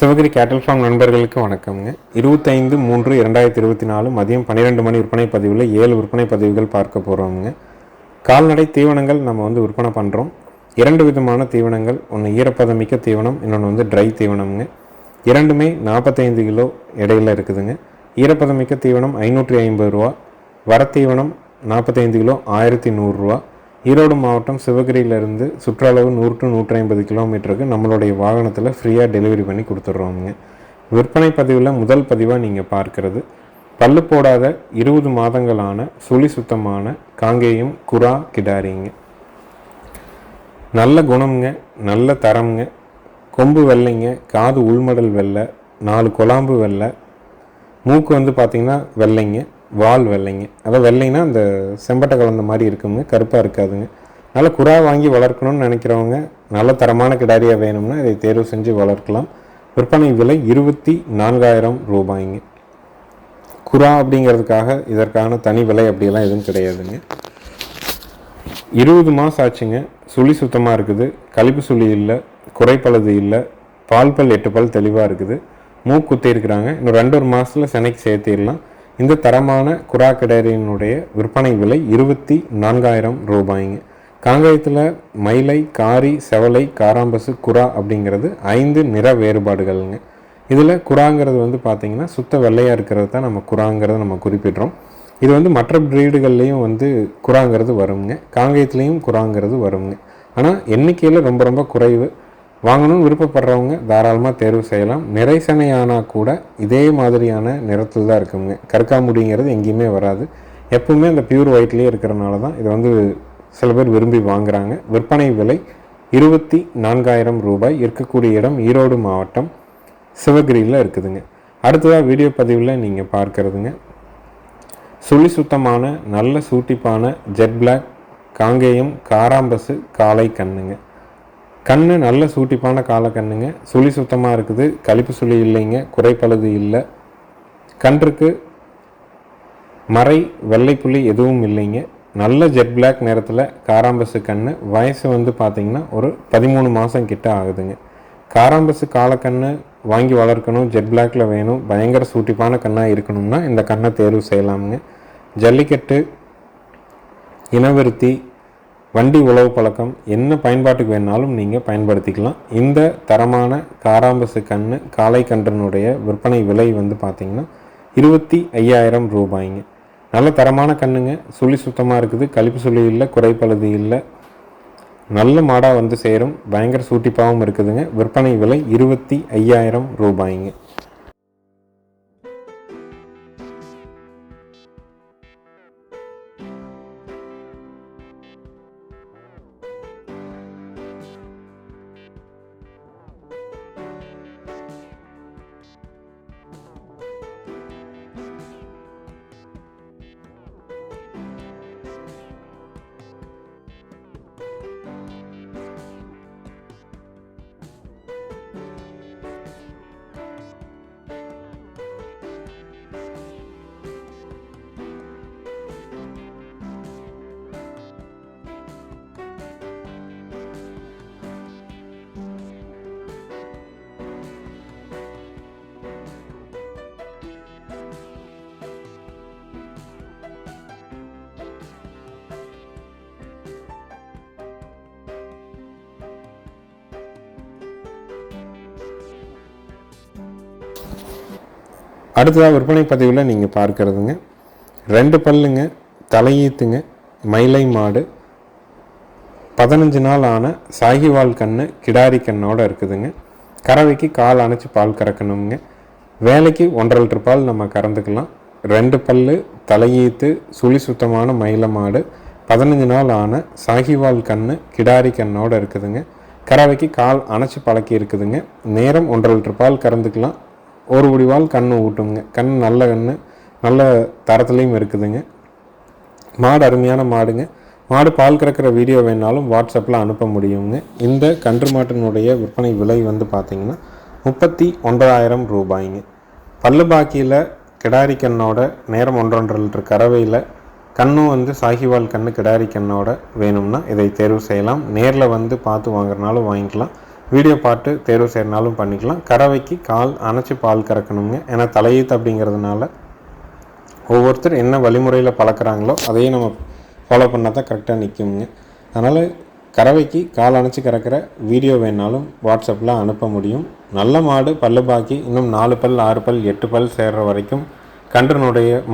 சிவகிரி கேட்டல் ஃபார்ம் நண்பர்களுக்கு வணக்கம்ங்க. 25/3/2024 மதியம் 12 மணி விற்பனை பதிவில் 7 விற்பனை பதிவுகள் பார்க்க போகிறோம்ங்க. கால்நடை தீவனங்கள் நம்ம விற்பனை பண்ணுறோம். 2 விதமான தீவனங்கள், ஒன்று ஈரப்பதமிக்க தீவனம், இன்னொன்று ட்ரை தீவனம்ங்க. இரண்டுமே 45 கிலோ இடையில் இருக்குதுங்க. ஈரப்பதமிக்க தீவனம் 550 ரூபா, வர தீவனம் 45 கிலோ 1100 ரூபா. ஈரோடு மாவட்டம் சிவகிரியிலேருந்து சுற்றளவு 100 to 150 கிலோமீட்டருக்கு நம்மளுடைய வாகனத்தில் ஃப்ரீயாக டெலிவரி பண்ணி கொடுத்துட்றோங்க. விற்பனை பதிவில் முதல் பதிவாக நீங்கள் பார்க்குறது பல்லு போடாத 20 மாதங்களான சுழி சுத்தமான காங்கேயம் குரா கிடாரிங்க. நல்ல குணம்ங்க, நல்ல தரம்ங்க. கொம்பு வெள்ளைங்க, காது உள்மடல் வெள்ளை, 4 கொலாம்பு வெள்ளை, மூக்கு பார்த்திங்கன்னா வெள்ளைங்க, வால் வெள்ளைங்க. அதாவது வெள்ளைன்னா அந்த செம்பட்டை கலந்த மாதிரி இருக்குங்க, கருப்பாக இருக்காதுங்க. நல்ல குரா வாங்கி வளர்க்கணும்னு நினைக்கிறவங்க, நல்ல தரமான கிடாரியாக வேணும்னா இதை தேர்வு செஞ்சு வளர்க்கலாம். விற்பனை விலை 24,000 ரூபாய்ங்க. குரா அப்படிங்கிறதுக்காக இதற்கான தனி விலை அப்படியெல்லாம் எதுவும் கிடையாதுங்க. 20 மாதம் ஆச்சுங்க. சுழி சுத்தமாக இருக்குது, கழிப்பு சுழி இல்லை, குறைப்பழுது இல்லை, பால் பல் 8 பல் தெளிவாக இருக்குது, மூக்கு குத்தி இருக்கிறாங்க. இன்னும் 2 மாதத்தில் செனைக்கு சேர்த்திடலாம். இந்த தரமான குரா கிடாரியினுடைய விற்பனை விலை 24,000 ரூபாய்ங்க. காங்கேயத்தில் மயிலை, காரி, செவலை, காராம்பசு, குரா அப்படிங்கிறது 5 நிற வேறுபாடுகள்ங்க. இதில் குராங்கிறது பார்த்திங்கன்னா சுத்த வெள்ளையாக இருக்கிறது தான் நம்ம குராங்கிறத நம்ம குறிப்பிடுறோம். இது மற்ற ப்ரீடுகள்லேயும் குராங்கிறது வருங்க, காங்கேயத்துலேயும் குராங்கிறது வருங்க. ஆனால் எண்ணிக்கையில் ரொம்ப ரொம்ப குறைவு. வாங்கணும்னு விருப்பப்படுறவங்க தாராளமாக தேர்வு செய்யலாம். நிறைசனை ஆனால் கூட இதே மாதிரியான நிறத்தில் தான் இருக்குங்க. கற்காமுடிங்கிறது எங்கேயுமே வராது. எப்பவுமே அந்த பியூர் ஒயிட்லேயே இருக்கிறனால தான் இதை சில பேர் விரும்பி வாங்குகிறாங்க. விற்பனை விலை 24,000 ரூபாய். இருக்கக்கூடிய இடம் ஈரோடு மாவட்டம் சிவகிரியில் இருக்குதுங்க. அடுத்ததாக வீடியோ பதிவில் நீங்கள் பார்க்குறதுங்க சுழி சுத்தமான நல்ல சூட்டிப்பான ஜெட் பிளாக் காங்கேயம் காராம்பசு காளை கண்ணுங்க. கண்ணு நல்ல சூட்டிப்பான காலை கண்ணுங்க. சுழி சுத்தமாக இருக்குது, கழிப்பு சுழி இல்லைங்க, குறைப்பழுது இல்லை. கன்றுக்கு மறை வெள்ளைப்புள்ளி எதுவும் இல்லைங்க. நல்ல ஜெட் பிளாக் நேரத்தில் காராம்பசு கண்ணு. வயசு பார்த்திங்கன்னா ஒரு 13 மாதம் கிட்ட ஆகுதுங்க. காராம்பசு காலக்கண்ணு வாங்கி வளர்க்கணும், ஜெட் பிளாக்கில் வேணும், பயங்கர சூட்டிப்பான கண்ணாக இருக்கணும்னா இந்த கண்ணை தேர்வு செய்யலாமுங்க. ஜல்லிக்கட்டு, இனவிருத்தி, வண்டி உழவு பழக்கம் என்ன பயன்பாட்டுக்கு வேணாலும் நீங்கள் பயன்படுத்திக்கலாம். இந்த தரமான காராம்பசு கண்ணு காளை கன்றினுடைய விற்பனை விலை பார்த்திங்கன்னா 25,000 ரூபாய்ங்க. நல்ல தரமான கண்ணுங்க. சுழி சுத்தமாக இருக்குது, கழிப்பு சுழி இல்லை, குறைப்பழுது இல்லை, நல்ல மாடாக சேரும், பயங்கர சூட்டிப்பாகவும் இருக்குதுங்க. விற்பனை விலை 25,000 ரூபாய்ங்க. அடுத்ததாக விற்பனை பதிவில் நீங்கள் பார்க்குறதுங்க 2 பல்லுங்க, தலையீத்துங்க, மயிலை மாடு, 15 நாள் ஆன சாகிவால் கண்ணு கிடாரி கண்ணோடு இருக்குதுங்க. கறவைக்கு கால் அணைச்சி பால் கறக்கணுங்க. வேலைக்கு 1.5 லிட்டர் பால் நம்ம கறந்துக்கலாம். 2 பல்லு, தலையீத்து, சுழி சுத்தமான மயிலை மாடு, 15 நாள் ஆன சாகிவால் கண்ணு கிடாரி கண்ணோடு இருக்குதுங்க. கறவைக்கு கால் அணைச்சி பழக்கி இருக்குதுங்க. நேரம் 1.5 லிட்டர் பால் கறந்துக்கலாம். ஒரு முடிவால் கண்ணு ஊட்டுங்க. கண் நல்ல கண்ணு, நல்ல தரத்துலேயும் இருக்குதுங்க. மாடு அருமையான மாடுங்க. மாடு பால் கறக்கிற வீடியோ வேணாலும் வாட்ஸ்அப்பில் அனுப்ப முடியுங்க. இந்த கன்று மாட்டினுடைய விற்பனை விலை பார்த்திங்கன்னா 39,000 ரூபாய்ங்க. பல்லு பாக்கியில் கிடாரி கண்ணோட நேரம் 1.5 லிட்டர் கறவையில் கண்ணும் சாகிவால் கண்ணு கிடாரி கண்ணோட வேணும்னா இதை தேர்வு செய்யலாம். நேரில் பார்த்து வாங்குறதுனாலும் வாங்கிக்கலாம். வீடியோ பார்த்து தேர்வு செய்யறனாலும் பண்ணிக்கலாம். கறவைக்கு கால் அணைச்சி பால் கறக்கணுங்க. ஏன்னா தலையீத்து அப்படிங்கிறதுனால ஒவ்வொருத்தர் என்ன வழிமுறையில் பழக்கிறாங்களோ அதையே நம்ம ஃபாலோ பண்ணால் தான் கரெக்டாக நிற்குங்க. அதனால் கறவைக்கு கால் அணைச்சி கறக்கிற வீடியோ வேணாலும் வாட்ஸ்அப்பில் அனுப்ப முடியும். நல்ல மாடு பல்லு பாக்கி இன்னும் 4 பல் 6 பல் 8 பல் சேர்கிற வரைக்கும்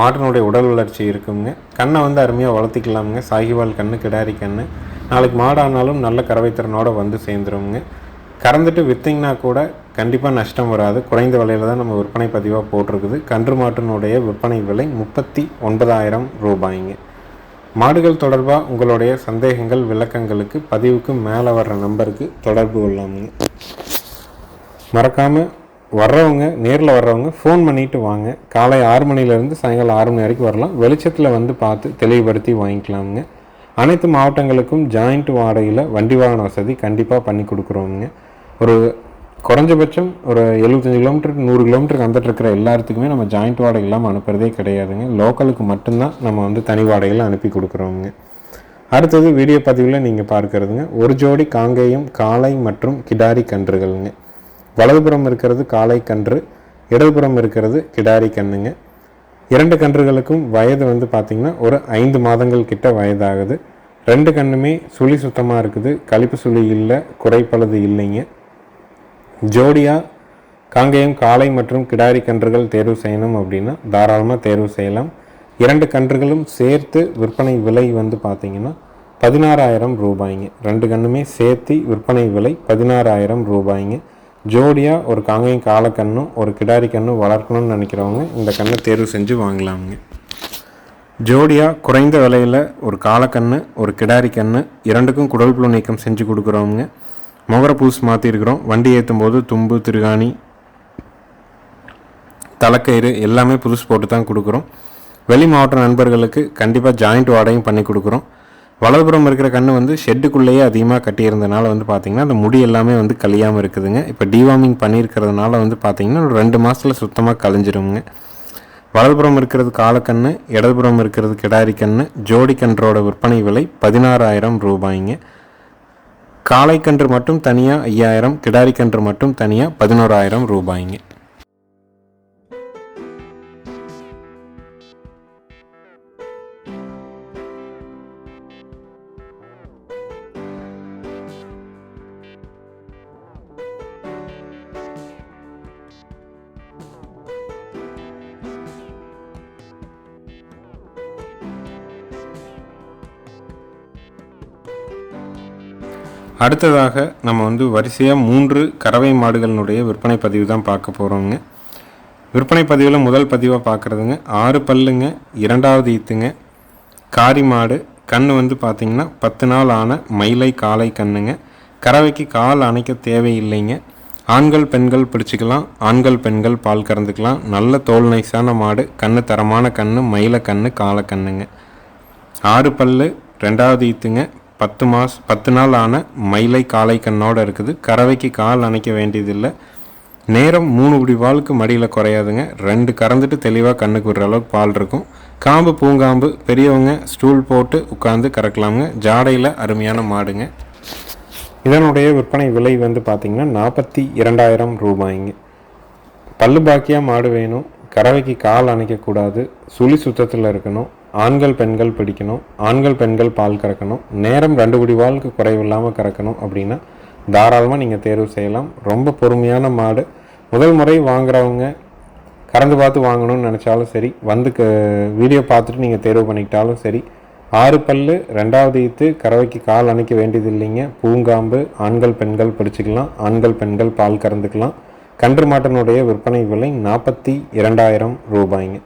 மாட்டினுடைய உடல் வளர்ச்சி இருக்குங்க. கண்ணை வந்து அருமையாக வளர்த்திக்கலாமுங்க. சாகிவால் கன்று, கிடாரி கன்று. நாளைக்கு மாடானாலும் நல்ல கறவைத்திறனோடு வந்து சேர்ந்துருங்க. கறந்துட்டு விற்றிங்கன்னா கூட கண்டிப்பாக நஷ்டம் வராது. குறைந்த விலையில் தான் நம்ம விற்பனை பதிவாக போட்டிருக்குது. கன்று மாட்டினுடைய விற்பனை விலை 39,000 ரூபாய்ங்க. மாடுகள் தொடர்பாக உங்களுடைய சந்தேகங்கள் விளக்கங்களுக்கு பதிவுக்கு மேலே வர்ற நம்பருக்கு தொடர்பு கொள்ளாமுங்க. மறக்காமல் நேரில் வர்றவங்க ஃபோன் பண்ணிவிட்டு வாங்க. காலை 6 மணிலேருந்து சாயங்காலம் 6 மணி வரைக்கும் வரலாம். வெளிச்சத்தில் வந்து பார்த்து தெளிவுபடுத்தி வாங்கிக்கலாமுங்க. அனைத்து மாவட்டங்களுக்கும் ஜாயிண்ட் வாடகையில் வண்டி வாகன வசதி கண்டிப்பாக பண்ணி கொடுக்குறோங்க. ஒரு குறைஞ்சபட்சம் ஒரு 75 கிலோமீட்டருக்கு 100 கிலோமீட்டருக்கு வந்துட்டு இருக்கிற எல்லாத்துக்குமே நம்ம ஜாயிண்ட் வாடகை இல்லாமல் அனுப்புறதே கிடையாதுங்க. லோக்கலுக்கு மட்டும்தான் நம்ம வந்து தனி வாடகையில் அனுப்பி கொடுக்குறோங்க. அடுத்தது வீடியோ பதிவில் நீங்கள் பார்க்குறதுங்க ஒரு ஜோடி காங்கேயம் காளை மற்றும் கிடாரி கன்றுகள்ங்க. வலதுபுறம் இருக்கிறது காளை கன்று, இடதுபுறம் இருக்கிறது கிடாரி கன்றுங்க. 2 கன்றுகளுக்கும் வயது வந்து பார்த்திங்கன்னா ஒரு 5 மாதங்கள் கிட்ட வயதாகுது. 2 கன்றுமே சுழி சுத்தமாக இருக்குது. கழிப்பு சுழி இல்லை, குறைப்பழுது இல்லைங்க. ஜோடியாக காங்கேயம் காளை மற்றும் கிடாரி கன்றுகள் தேர்வு செய்யணும் அப்படின்னா தாராளமாக தேர்வு செய்யலாம். 2 கன்றுகளும் சேர்த்து விற்பனை விலை வந்து பார்த்திங்கன்னா 16,000 ரூபாய்ங்க. 2 கன்றுமே சேர்த்து விற்பனை விலை 16,000 ரூபாய்ங்க. ஜோடியாக ஒரு காங்கேயம் காளைக்கண்ணும் ஒரு கிடாரி கண்ணும் வளர்க்கணும்னு நினைக்கிறவங்க இந்த கண்ணை தேர்வு செஞ்சு வாங்கலாமுங்க. ஜோடியாக குறைந்த விலையில் ஒரு காளைக்கண்ணு ஒரு கிடாரி கண்ணு 2க்கும் குடல் புழு நீக்கம் செஞ்சு கொடுக்குறவங்க. முகர பூஸ் மாற்றிருக்கிறோம். வண்டி ஏற்றும் போது தும்பு, திருகாணி, தலைக்கயிறு எல்லாமே புதுசு போட்டு தான் கொடுக்குறோம். வெளி மாவட்ட நண்பர்களுக்கு கண்டிப்பாக ஜாயிண்ட் வாடகையும் பண்ணி கொடுக்குறோம். வலதுபுறம் இருக்கிற கன்று வந்து ஷெட்டுக்குள்ளேயே அதிகமாக கட்டியிருந்தனால வந்து பார்த்திங்கன்னா அந்த முடி எல்லாமே வந்து கழியாமல் இருக்குதுங்க. இப்போ டிவார்மிங் பண்ணியிருக்கிறதுனால வந்து பார்த்திங்கன்னா ஒரு 2 மாதத்தில் சுத்தமாக கழிஞ்சிருங்க. வலதுபுறம் இருக்கிறது காளைக்கன்று, இடதுபுறம் இருக்கிறது கிடாரி கன்று. ஜோடி கன்றோட விற்பனை விலை 16,000 ரூபாய்ங்க. காளைக்கன்று மட்டும் தனியாக 5,000, கிடாரி கன்று மட்டும் தனியாக 11,000 ரூபாய்ங்க. அடுத்ததாக நம்ம வந்து வரிசையாக 3 கறவை மாடுகளினுடைய விற்பனை பதிவு தான் பார்க்க போகிறோங்க. விற்பனை பதிவில் முதல் பதிவாக பார்க்குறதுங்க 6 பல்லுங்க, 2வது ஈத்துங்க, காரி மாடு. கன்று வந்து பார்த்திங்கன்னா 10 நாள் ஆன மயிலை காளை கண்ணுங்க. கறவைக்கு கால் அணைக்க தேவையில்லைங்க. ஆண்கள் பெண்கள் பிடிச்சிக்கலாம். ஆண்கள் பெண்கள் பால் கறந்துக்கலாம். நல்ல தோல் நைஸான மாடு. கன்று தரமான கன்று, மயிலை கன்று, காளை கண்ணுங்க. 6 பல்லு, 2வது ஈத்துங்க, 10 நாள் ஆன மயிலை காளை கண்ணோடு இருக்குது. கறவைக்கு கால் அணைக்க வேண்டியதில்லை. நேரம் 3 குடி பாலுக்கு மடியில் குறையாதுங்க. 2 கறந்துட்டு தெளிவாக கண்ணுக்கு விடுற அளவுக்கு பால் இருக்கும். காம்பு பூங்காம்பு, பெரியவங்க ஸ்டூல் போட்டு உட்காந்து கறக்கலாமுங்க. ஜாடையில் அருமையான மாடுங்க. இதனுடைய விற்பனை விலை வந்து பார்த்திங்கன்னா 42,000 ரூபாய்ங்க. பல்லு பாக்கியாக மாடு வேணும். கறவைக்கு கால் அணைக்கக்கூடாது. சுழி சுத்தத்தில் இருக்கணும். ஆண்கள் பெண்கள் பிடிக்கணும். ஆண்கள் பெண்கள் பால் கறக்கணும். நேரம் 2 குடி பாலுக்கு குறைவில்லாமல் கறக்கணும் அப்படின்னா தாராளமாக நீங்கள் தேர்வு செய்யலாம். ரொம்ப பொறுமையான மாடு. முதல் முறை வாங்குறவங்க கறந்து பார்த்து வாங்கணும்னு நினச்சாலும் சரி, வந்து வீடியோ பார்த்துட்டு நீங்கள் தேர்வு பண்ணிக்கிட்டாலும் சரி. 6 பல்லு, 2வது ஈத்து, கறவைக்கு கால் அணைக்க வேண்டியது இல்லைங்க. பூங்காம்பு, ஆண்கள் பெண்கள் பிடிச்சிக்கலாம். ஆண்கள் பெண்கள் பால் கறந்துக்கலாம். கன்று மாட்டினுடைய விற்பனை விலை 42,000 ரூபாய்ங்க.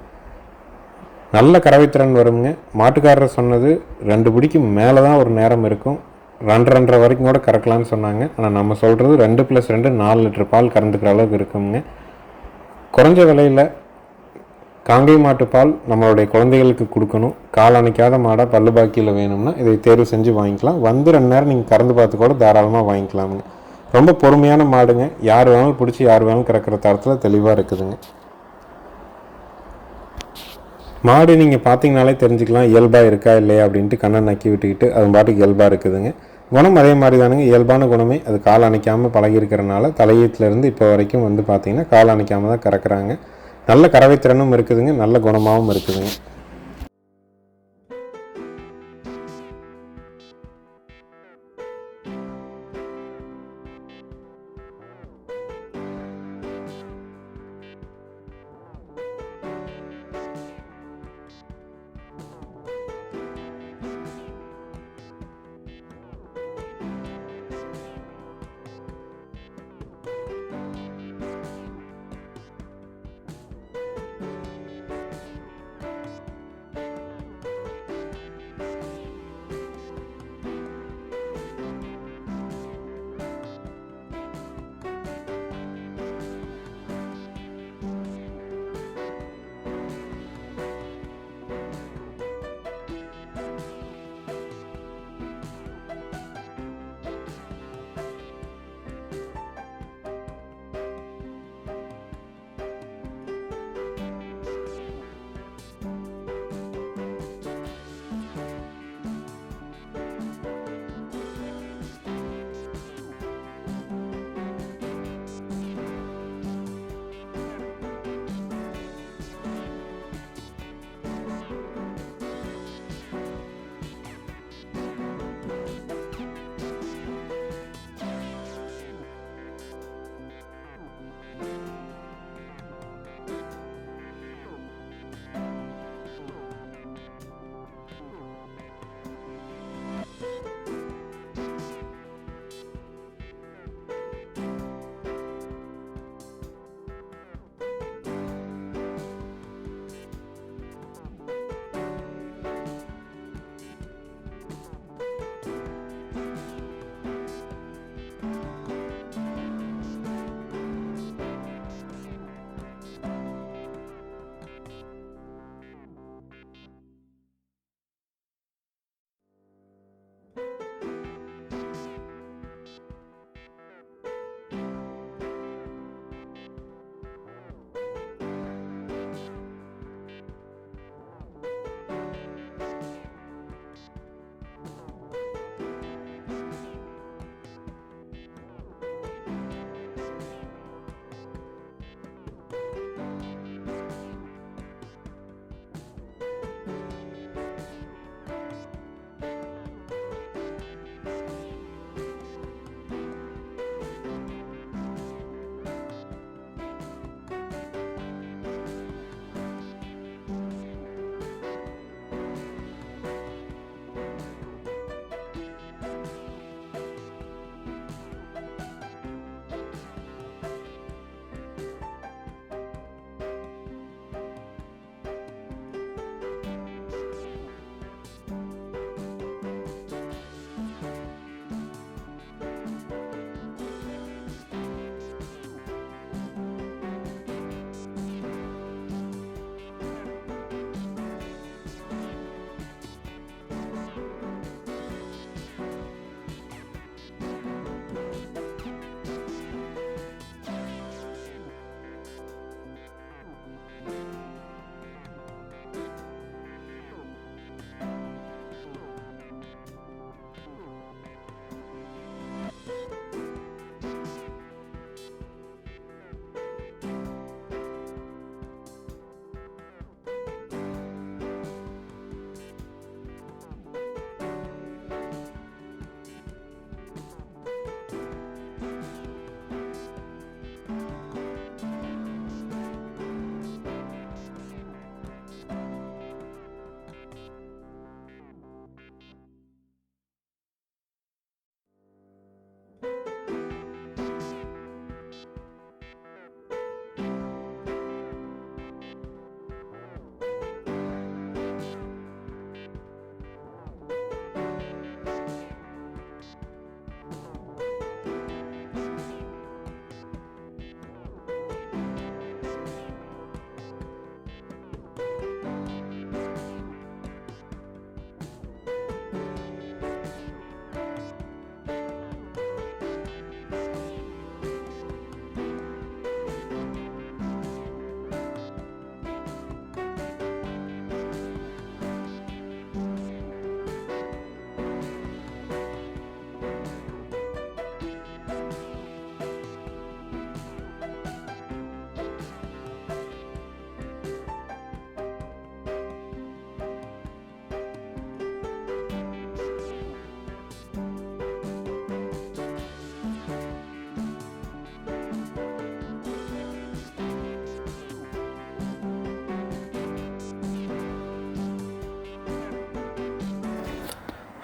நல்ல கறவைத்திறன் வருங்க. மாட்டுக்காரர் சொன்னது 2 பிடிக்கு மேலே தான் ஒரு நேரம் இருக்கும். 2.5 வரைக்கும் கூட கறக்கலான்னு சொன்னாங்க. ஆனால் நம்ம சொல்கிறது 2 + 2 4 லிட்டர் பால் கறந்துக்கிற அளவுக்கு இருக்குங்க. குறைஞ்ச விலையில் காங்கை மாட்டு பால் நம்மளுடைய குழந்தைகளுக்கு கொடுக்கணும். கால் அணைக்காத மாடாக பல்லு பாக்கியில் வேணும்னா இதை தேர்வு செஞ்சு வாங்கிக்கலாம். வந்து 2 நேரம் நீங்கள் கறந்து பார்த்து கூட தாராளமாக வாங்கிக்கலாமுங்க. ரொம்ப பொறுமையான மாடுங்க. யார் வேணாலும் பிடிச்சி யார் வேணாலும் கறக்கிற தரத்தில் தெளிவாக இருக்குதுங்க. மாடு நீங்கள் பார்த்தீங்கனாலே தெரிஞ்சுக்கலாம் இயல்பாக இருக்கா இல்லையா அப்படின்ட்டு கண்ணை நக்கி விட்டுக்கிட்டு அது பாட்டுக்கு இயல்பாக இருக்குதுங்க. குணம் அதே மாதிரி தானுங்க, இயல்பான குணமே. அது கால் அணைக்காமல் பழகிருக்கிறனால தலையீத்துலேருந்து இப்போ வரைக்கும் வந்து பார்த்திங்கன்னா கால் அணைக்காமல் தான் கறக்குறாங்க. நல்ல கறவைத்திறனும் இருக்குதுங்க, நல்ல குணமாகவும் இருக்குதுங்க.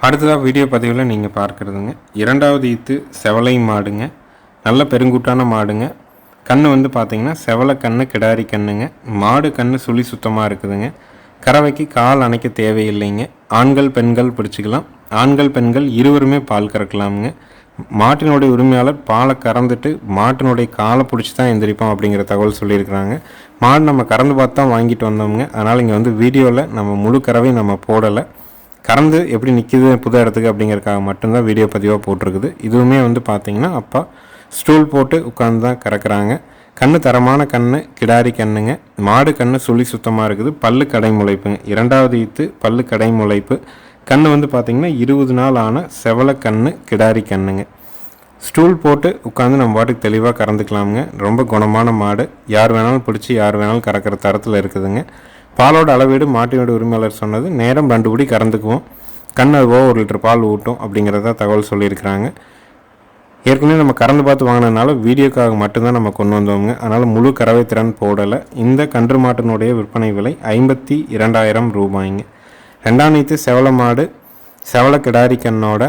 அடுத்ததாக வீடியோ பதிவில் நீங்கள் பார்க்குறதுங்க இரண்டாவது ஈத்து செவலை மாடுங்க. நல்ல பெருங்கூட்டான மாடுங்க. கண் வந்து பார்த்திங்கன்னா செவலை கண் கிடாரி கண்ணுங்க. மாடு கண் சுழி சுத்தமாக இருக்குதுங்க. கறவைக்கு கால் அணைக்க தேவையில்லைங்க. ஆண்கள் பெண்கள் பிடிச்சிக்கலாம். ஆண்கள் பெண்கள் இருவருமே பால் கறக்கலாமுங்க. மாட்டினுடைய உரிமையாளர் பாலை கறந்துட்டு மாட்டினுடைய காலை பிடிச்சி தான் எந்திரிப்போம் அப்படிங்கிற தகவல் சொல்லியிருக்கிறாங்க. மாடு நம்ம கறந்து பார்த்து தான் வாங்கிட்டு வந்தோமுங்க. அதனால் இங்கே வந்து வீடியோவில் நம்ம முழு கறவையும் நம்ம போடலை. கறந்து எப்படி நிற்கிது புது இடத்துக்கு அப்படிங்கிறதுக்காக மட்டும்தான் வீடியோ பதிவாக போட்டிருக்குது. இதுவுமே வந்து பார்த்திங்கன்னா அப்பா ஸ்டூல் போட்டு உட்காந்து தான் கறக்குறாங்க. கண்ணு தரமான கண்ணு கிடாரி கண்ணுங்க. மாடு கண்ணு சுழி சுத்தமாக இருக்குது. பல்லு கடை முளைப்புங்க. இரண்டாவது ஈத்து பல்லு கடை முளைப்பு. கண்ணு வந்து பார்த்திங்கன்னா 20 நாள் ஆன செவலை கண்ணு கிடாரி கண்ணுங்க. ஸ்டூல் போட்டு உட்காந்து நம்ம பாட்டுக்கு தெளிவாக கறந்துக்கலாமுங்க. ரொம்ப குணமான மாடு. யார் வேணாலும் பிடிச்சி யார் வேணாலும் கறக்கிற தரத்தில் இருக்குதுங்க. பாலோட அளவீடு மாட்டினோட உரிமையாளர் சொன்னது நேரம் 2 படி கறந்துக்குவோம். கண் அதுவோ 1 லிட்டர் பால் ஊட்டும் அப்படிங்கிறத தகவல் சொல்லியிருக்கிறாங்க. ஏற்கனவே நம்ம கறந்து பார்த்து வாங்கினதுனால வீடியோக்காக மட்டும்தான் நம்ம கொண்டு வந்தோங்க. அதனால் முழு கறவை திறன் போடலை. இந்த கன்று மாட்டினுடைய விற்பனை விலை 52,000 ரூபாய்ங்க. ரெண்டாம் நீத்து செவலை மாடு செவலை கிடாரி கண்ணோட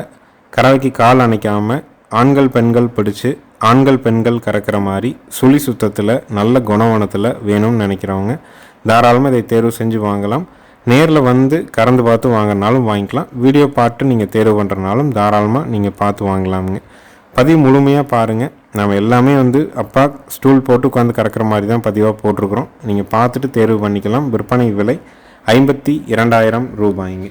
கறவைக்கு கால் அணைக்காமல் ஆண்கள் பெண்கள் பிடிச்சி ஆண்கள் பெண்கள் கறக்கிற மாதிரி சுழி சுத்தத்தில் நல்ல குணவனத்தில் வேணும்னு நினைக்கிறவங்க தாராளமாக இதை தேர்வு செஞ்சு வாங்கலாம். நேரில் வந்து கறந்து பார்த்து வாங்கினாலும் வாங்கிக்கலாம். வீடியோ பார்த்து நீங்கள் தேர்வு பண்ணுறனாலும் தாராளமாக நீங்கள் பார்த்து வாங்கலாமுங்க. பதிவு முழுமையாக பாருங்கள். நம்ம எல்லாமே வந்து அப்பா ஸ்டூல் போட்டு உட்காந்து கறக்கிற மாதிரி தான் பதிவாக போட்டிருக்கிறோம். நீங்கள் பார்த்துட்டு தேர்வு பண்ணிக்கலாம். விற்பனை விலை 52,000 ரூபாய்ங்க.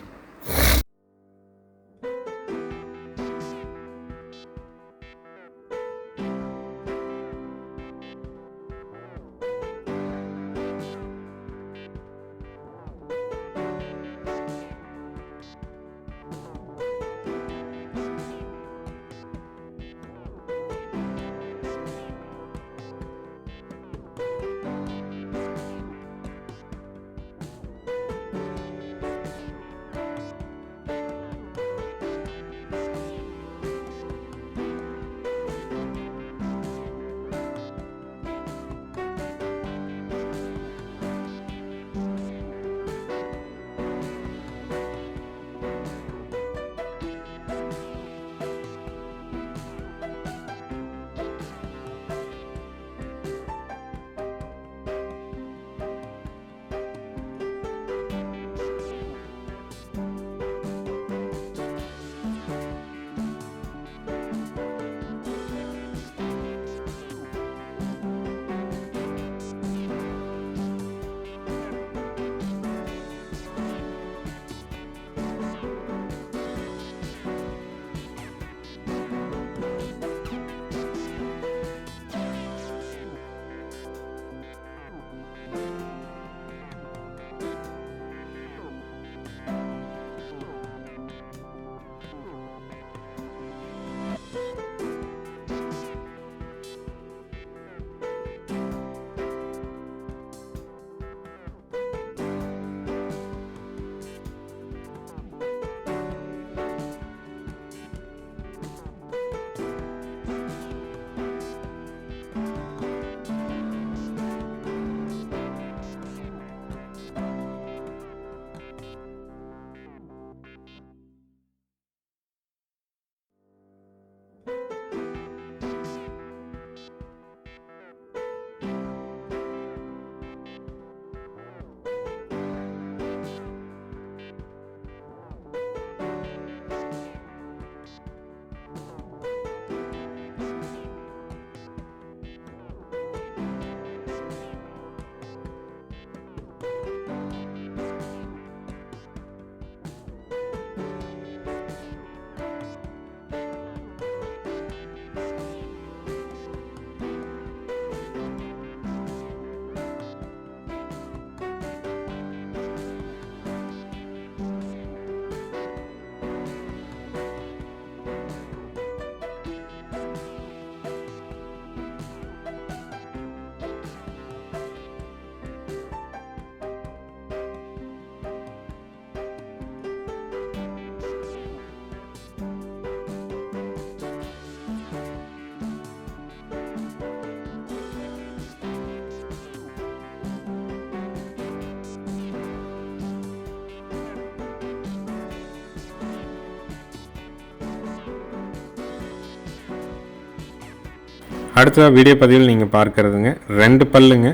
அடுத்த வீடியோ பதிவில் நீங்கள் பார்க்குறதுங்க 2 பல்லுங்க,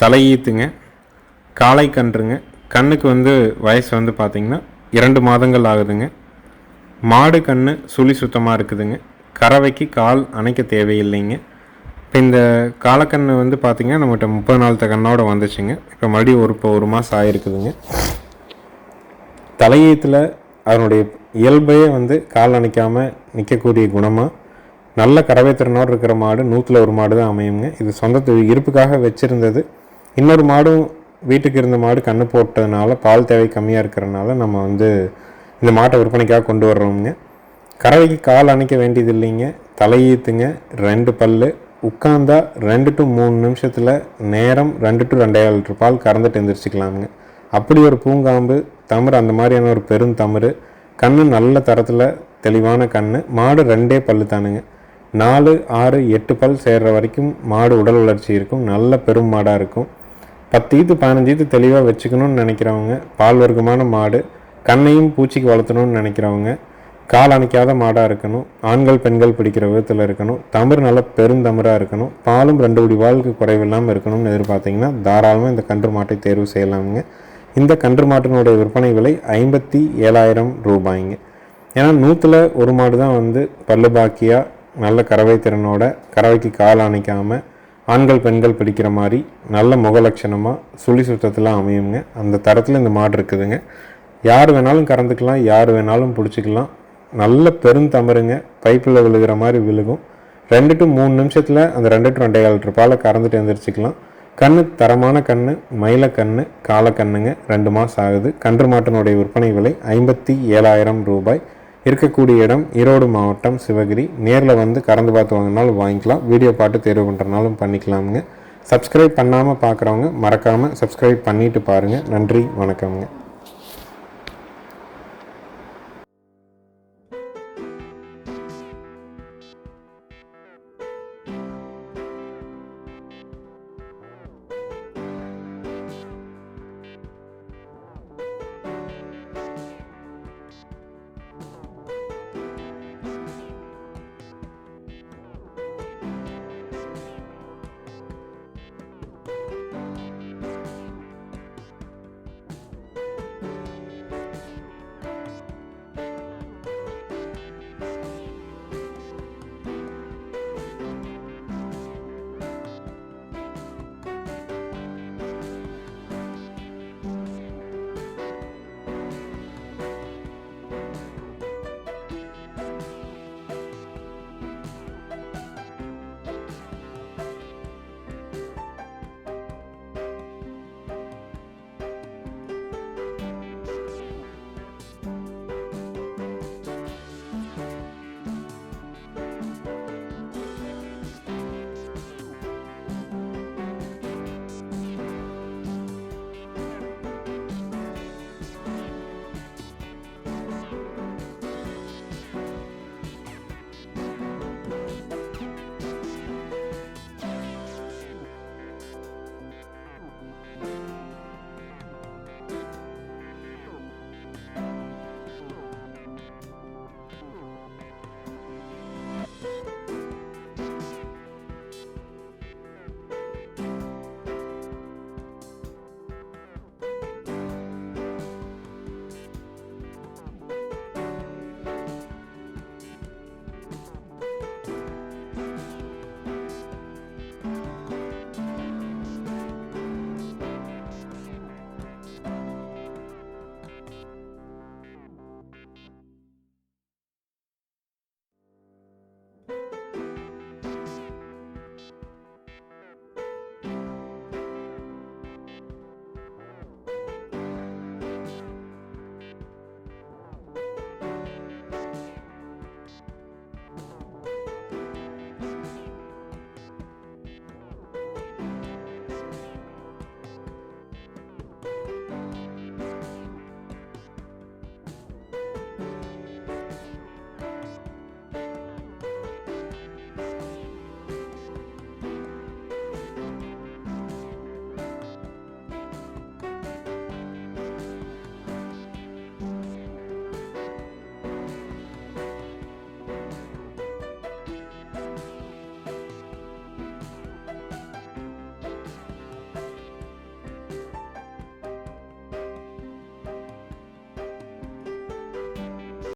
தலையீத்துங்க, காளை கன்றுங்க. கண்ணுக்கு வந்து வயசு வந்து பார்த்திங்கன்னா 2 மாதங்கள் ஆகுதுங்க. மாடு கன்று சுழி சுத்தமாக இருக்குதுங்க. கறவைக்கு கால் அணைக்க தேவையில்லைங்க. இப்போ இந்த காலக்கன்று வந்து பார்த்திங்கன்னா நம்மகிட்ட 30 நாள் கண்ணோட வந்துச்சுங்க. இப்போ மறுபடியும் இப்போ 1 மாதம் ஆகிருக்குதுங்க. தலையீத்தில் அதனுடைய இயல்பையே வந்து கால் அணைக்காமல் நிற்கக்கூடிய குணமாக நல்ல கறவை திறனோடு இருக்கிற மாடு 100ல் 1 மாடு தான் அமையுங்க. இது சொந்த இருப்புக்காக வச்சுருந்தது. இன்னொரு மாடும் வீட்டுக்கு இருந்த மாடு கன்று போட்டதுனால பால் தேவை கம்மியாக இருக்கிறனால நம்ம வந்து இந்த மாட்டை விற்பனைக்காக கொண்டு வர்றோமுங்க. கறவைக்கு கால் அணைக்க வேண்டியது இல்லைங்க. தலையீத்துங்க, 2 பல், உட்காந்தா 2 to 3 நிமிஷத்தில் நேரம் 2 to 2.5 லிட்டர் பால் கறந்துட்டு எந்திரிச்சிக்கலாமுங்க. அப்படி ஒரு பூங்காம்பு தமிழ், அந்த மாதிரியான ஒரு பெருந்தமிழ். கன்று நல்ல தரத்தில் தெளிவான கன்று. மாடு 2 பல் தானுங்க. 4, 6, 8 பல் சேர்கிற வரைக்கும் மாடு உடல் வளர்ச்சி இருக்கும். நல்ல பெரும் மாடாக இருக்கும். 10 ஈத்து 15 ஈத்து தெளிவாக வச்சுக்கணும்னு நினைக்கிறவங்க, பால் வர்க்கமான மாடு, கண்ணையும் பூச்சிக்கு வளர்த்தணும்னு நினைக்கிறவங்க, கால் அணைக்காத மாடாக இருக்கணும், ஆண்கள் பெண்கள் பிடிக்கிற விதத்தில் இருக்கணும், தமிழ் நல்ல பெருந்தமிழாக இருக்கணும், பாலும் 2 குடி பாலுக்கு குறைவில்லாமல் இருக்கணும்னு எதிர்பார்த்திங்கன்னா தாராளமாக இந்த கன்று மாட்டை தேர்வு செய்யலாமுங்க. இந்த கன்று மாட்டினுடைய விற்பனை விலை 57,000 ரூபாய்ங்க. ஏன்னா 100ல் 1 மாடு தான் வந்து பல்லு பாக்கியாக நல்ல கறவை திறனோட, கறவைக்கு கால் அணைக்காமல், ஆண்கள் பெண்கள் பிடிக்கிற மாதிரி நல்ல முகலட்சணமாக சுழி சுத்தத்தில் அமையுங்க. அந்த தரத்தில் இந்த மாடு இருக்குதுங்க. யார் வேணாலும் கறந்துக்கலாம், யார் வேணாலும் பிடிச்சிக்கலாம். நல்ல பெருந்தமிருங்க. பைப்பில் விழுகிற மாதிரி விழுகும். 2 to 3 நிமிஷத்தில் அந்த 2 to 2.5 லிட்டர் பாலை கறந்துட்டு எழுந்திரிச்சிக்கலாம். கன்று தரமான கன்று, மயிலக்கன்று, காலக்கண்ணுங்க. 2 மாதம் ஆகுது. கன்று மாட்டினுடைய விற்பனை விலை 57,000 ரூபாய். இருக்கக்கூடிய இடம் ஈரோடு மாவட்டம், சிவகிரி. நேரில் வந்து கறந்து பார்த்து வாங்கினாலும் வாங்கிக்கலாம், வீடியோ பார்த்து தேர்வு பண்ணுறனாலும் பண்ணிக்கலாமுங்க. சப்ஸ்கிரைப் பண்ணாமல் பார்க்குறவங்க மறக்காமல் சப்ஸ்கிரைப் பண்ணிவிட்டு பாருங்கள். நன்றி, வணக்கம்ங்க.